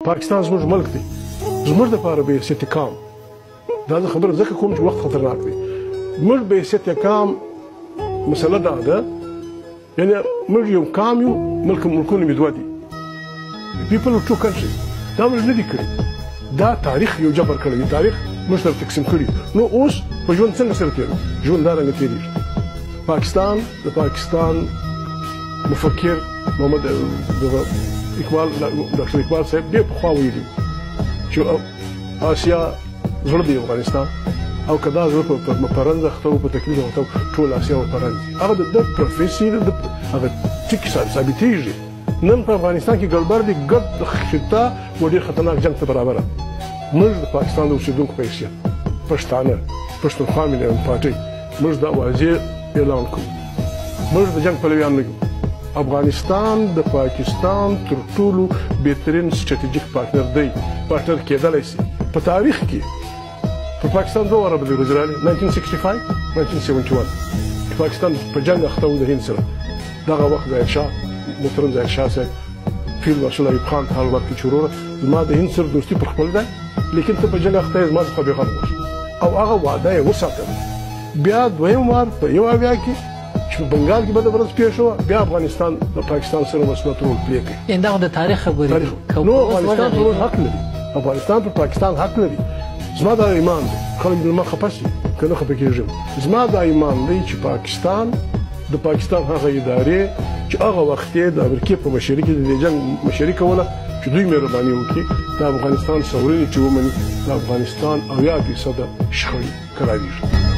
پاکستان زموږ ملک دی زموږ دپاره بې حیثیت کام دا زه خبره ځکه کوم چې وخت خطرناک دی موږ بې حیثیت کام مسله دا ده یعنې موږ یو کام یو ملکونه مې دوه دي people of two countries دا موږ نه دي کړي دا تاریخ یو جبر کړی دی تاریخ موږ سره تقسیم کړي نو اوس په ژوند څنګه سره تېرو ژوند دا رنګه تېرېږي پاکستان د پاکستان مفکر محمد اقبال ډاکټر اقبال صاحب ډېر پخوا ویلي چې آسیا زړه دی افغانستان او که دا زړه په پرنځ اخته و په تکلیف اخته و ټول آسیا و پرنځ هغه د ده پروفیسي هغه ټکي ثابتېږي نن په افغانستان کې ګډوډ دی ګډ خطه و ډېر خطرناک جنګ ته برابره موږ د پاکستان د اوسېدونکو په حیثیت پښتانه پښتونخوا ملي پارټۍ موږ دا واضح اعلان کوو موږ د جنګ پلویان نه یو افغانستان د پاکستان تر ټولو بهترین سټریټیجیک پارټنر کېدلی شي په تاریخ کې په پاکستان دوه واره بدلې ورځې راغلې 1965 1971 چې پاکستان په جنګ اخته و د هند سره دغه وخت ظاهر شاه محترم ظاهر شاه صاحب فیلډ مارشل ایوب خان حال وخت کې چې وروره زما د هند سره دوستي پر خپل دی لیکن ته په جنګ اخته یې زما څخه بېغم وشو او هغه وعده یې وساتله بیا دویم وار په یو اویا کې چې په بنګال کې بده ورځ پیښ شوه بیا افغانستان د پاکستان سره مثبت رول پلی کوي یعنې دا د تاریخ خبرې نو افغانستان پر حق لري افغانستان پر پاکستان حق لري زما دا ایمان دی خلک د ما خفه شي که نه خفه کېږم زما دا ایمان دی چې پاکستان د پاکستان هغه ادارې چې هغه وخت یې د امریکې په مشري کې د دې جنګ مشري کوله چې دوی مهرباني وکړي د افغانستان سورنیټي ومني د افغانستان 80% شخړې قرارېږي